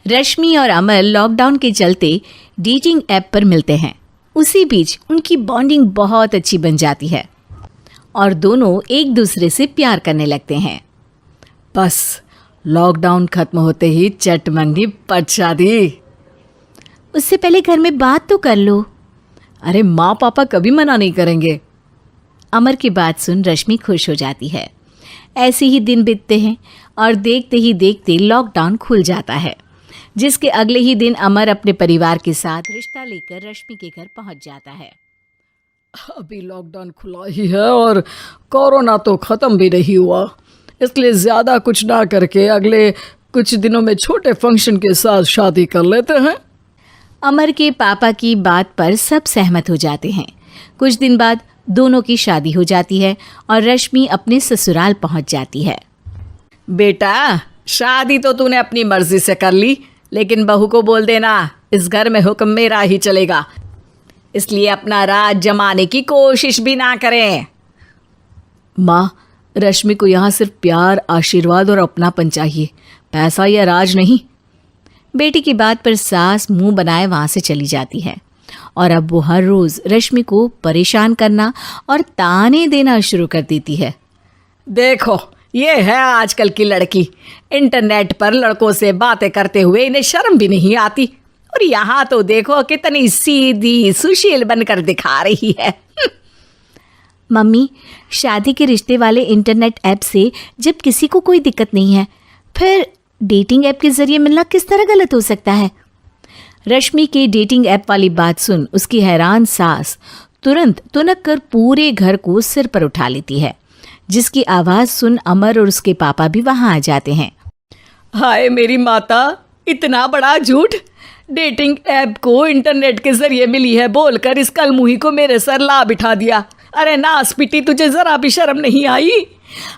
रश्मि और अमर लॉकडाउन के चलते डेटिंग ऐप पर मिलते हैं। उसी बीच उनकी बॉन्डिंग बहुत अच्छी बन जाती है और दोनों एक दूसरे से प्यार करने लगते हैं। बस लॉकडाउन खत्म होते ही चट मंगी पट शादी। उससे पहले घर में बात तो कर लो। अरे माँ पापा कभी मना नहीं करेंगे। अमर की बात सुन रश्मि खुश हो जाती है। ऐसे ही दिन बीतते हैं और देखते ही देखते लॉकडाउन खुल जाता है, जिसके अगले ही दिन अमर अपने परिवार के साथ रिश्ता लेकर रश्मि के घर पहुंच जाता है। अभी लॉकडाउन खुला ही है और कोरोना तो ख़त्म भी नहीं हुआ, इसलिए ज़्यादा कुछ ना करके अगले कुछ दिनों में छोटे फंक्शन के साथ शादी कर लेते हैं। अमर के पापा की बात पर सब सहमत हो जाते हैं। कुछ दिन बाद दोनों की शादी हो जाती है और रश्मि अपने ससुराल पहुंच जाती है। बेटा, शादी तो तूने अपनी मर्जी से कर ली, लेकिन बहू को बोल देना इस घर में हुक्म मेरा ही चलेगा, इसलिए अपना राज जमाने की कोशिश भी ना करें। माँ, रश्मि को यहाँ सिर्फ प्यार, आशीर्वाद और अपनापन चाहिए, पैसा या राज नहीं। बेटी की बात पर सास मुंह बनाए वहाँ से चली जाती है और अब वो हर रोज़ रश्मि को परेशान करना और ताने देना शुरू कर देती है। देखो, ये है आजकल की लड़की, इंटरनेट पर लड़कों से बातें करते हुए इन्हें शर्म भी नहीं आती, और यहाँ तो देखो कितनी सीधी सुशील बनकर दिखा रही है। मम्मी, शादी के रिश्ते वाले इंटरनेट ऐप से जब किसी को कोई दिक्कत नहीं है, फिर डेटिंग ऐप के जरिए मिलना किस तरह गलत हो सकता है? रश्मि के डेटिंग ऐप वाली बात सुन उसकी हैरान सास तुरंत तुनक कर पूरे घर को सिर पर उठा लेती है, जिसकी आवाज़ सुन अमर और उसके पापा भी वहाँ आ जाते हैं। हाय मेरी माता, इतना बड़ा झूठ! डेटिंग ऐप को इंटरनेट के जरिए मिली है बोलकर इस कलमुही को मेरे सर ला बिठा दिया। अरे नास पिटी, तुझे जरा भी शर्म नहीं आई?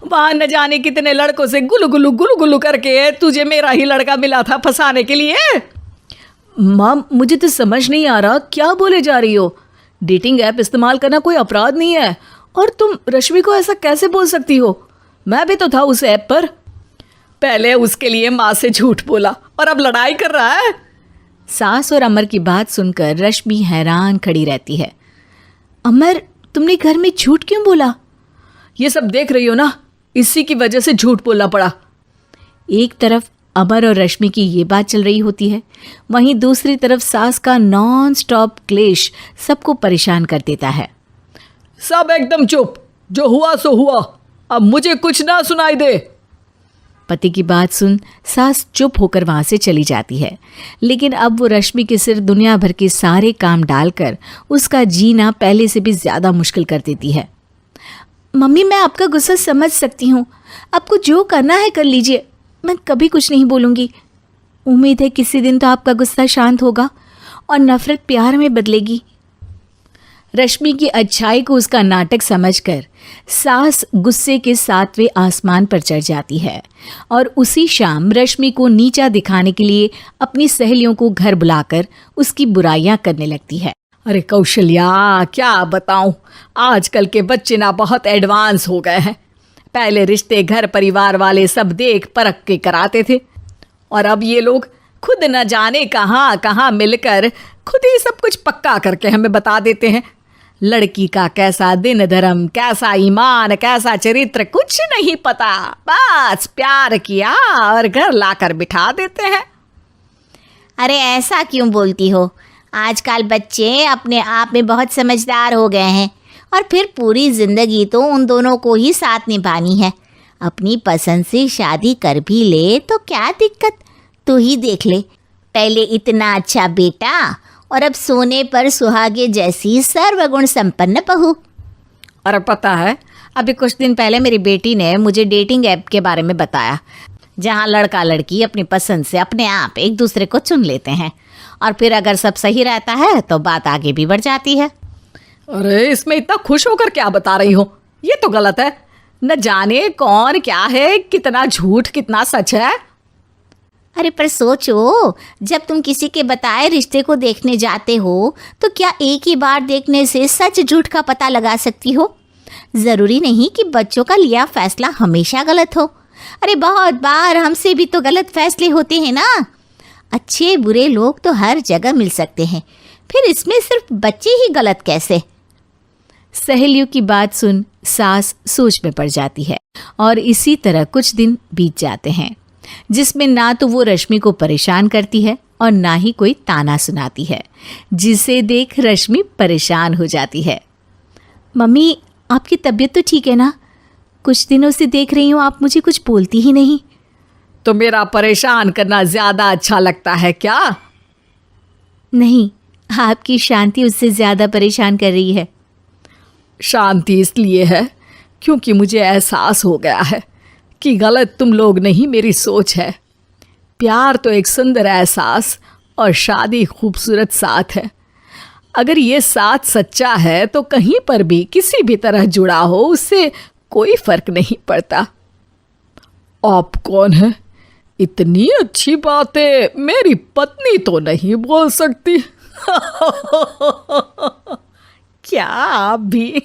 वहाँ न जाने कितने लड़कों से गुलू गुलू करके तुझे मेरा ही लड़का मिला था फंसाने के लिए। माँ, मुझे तो समझ नहीं आ रहा क्या बोले जा रही हो। डेटिंग ऐप इस्तेमाल करना कोई अपराध नहीं है, और तुम रश्मि को ऐसा कैसे बोल सकती हो? मैं भी तो था उस ऐप पर। पहले उसके लिए माँ से झूठ बोला और अब लड़ाई कर रहा है। सास और अमर की बात सुनकर रश्मि हैरान खड़ी रहती है। अमर, तुमने घर में झूठ क्यों बोला? ये सब देख रही हो ना, इसी की वजह से झूठ बोलना पड़ा। एक तरफ अमर और रश्मि की ये बात चल रही होती है, वहीं दूसरी तरफ सास का नॉन स्टॉप क्लेश सबको परेशान कर देता है। सब एकदम चुप, जो हुआ सो हुआ, अब मुझे कुछ ना सुनाई दे। पति की बात सुन सास चुप होकर वहाँ से चली जाती है, लेकिन अब वो रश्मि के सिर दुनिया भर के सारे काम डालकर उसका जीना पहले से भी ज़्यादा मुश्किल कर देती है। मम्मी, मैं आपका गुस्सा समझ सकती हूँ, आपको जो करना है कर लीजिए, मैं कभी कुछ नहीं बोलूँगी। उम्मीद है किसी दिन तो आपका गुस्सा शांत होगा और नफ़रत प्यार में बदलेगी। रश्मि की अच्छाई को उसका नाटक समझकर सास गुस्से के 7वें आसमान पर चढ़ जाती है और उसी शाम रश्मि को नीचा दिखाने के लिए अपनी सहेलियों को घर बुलाकर उसकी बुराइयां करने लगती है। अरे कौशल्या, क्या बताऊं, आजकल के बच्चे ना बहुत एडवांस हो गए हैं। पहले रिश्ते घर परिवार वाले सब देख परख के कराते थे, और अब ये लोग खुद न जाने कहाँ कहाँ मिलकर खुद ही सब कुछ पक्का करके हमें बता देते हैं। लड़की का कैसा दिन धर्म, कैसा ईमान, कैसा चरित्र कुछ नहीं पता, बस प्यार किया और घर लाकर बिठा देते हैं। अरे ऐसा क्यों बोलती हो? आजकल बच्चे अपने आप में बहुत समझदार हो गए हैं, और फिर पूरी ज़िंदगी तो उन दोनों को ही साथ निभानी है। अपनी पसंद से शादी कर भी ले तो क्या दिक्कत? तू ही देख ले, पहले इतना अच्छा बेटा और अब सोने पर सुहागे जैसी सर्वगुण संपन्न बहू। और पता है, अभी कुछ दिन पहले मेरी बेटी ने मुझे डेटिंग ऐप के बारे में बताया, जहाँ लड़का लड़की अपनी पसंद से अपने आप एक दूसरे को चुन लेते हैं, और फिर अगर सब सही रहता है तो बात आगे भी बढ़ जाती है। अरे इसमें इतना खुश होकर क्या बता रही हो? ये तो गलत है। न जाने कौन क्या है, कितना झूठ कितना सच है। अरे पर सोचो, जब तुम किसी के बताए रिश्ते को देखने जाते हो तो क्या एक ही बार देखने से सच झूठ का पता लगा सकती हो? ज़रूरी नहीं कि बच्चों का लिया फैसला हमेशा गलत हो। अरे बहुत बार हमसे भी तो गलत फैसले होते हैं ना। अच्छे बुरे लोग तो हर जगह मिल सकते हैं, फिर इसमें सिर्फ बच्चे ही गलत कैसे? सहेलियों की बात सुन सास सोच में पड़ जाती है और इसी तरह कुछ दिन बीत जाते हैं, जिसमें ना तो वो रश्मि को परेशान करती है और ना ही कोई ताना सुनाती है, जिसे देख रश्मि परेशान हो जाती है। मम्मी, आपकी तबीयत तो ठीक है ना? कुछ दिनों से देख रही हूँ आप मुझे कुछ बोलती ही नहीं। तो मेरा परेशान करना ज्यादा अच्छा लगता है क्या? नहीं, आपकी शांति उससे ज्यादा परेशान कर रही है। शांति इसलिए है क्योंकि मुझे एहसास हो गया है कि गलत तुम लोग नहीं, मेरी सोच है। प्यार तो एक सुंदर एहसास और शादी खूबसूरत साथ है। अगर ये साथ सच्चा है तो कहीं पर भी किसी भी तरह जुड़ा हो, उससे कोई फर्क नहीं पड़ता। आप कौन है? इतनी अच्छी बातें मेरी पत्नी तो नहीं बोल सकती। क्या आप भी?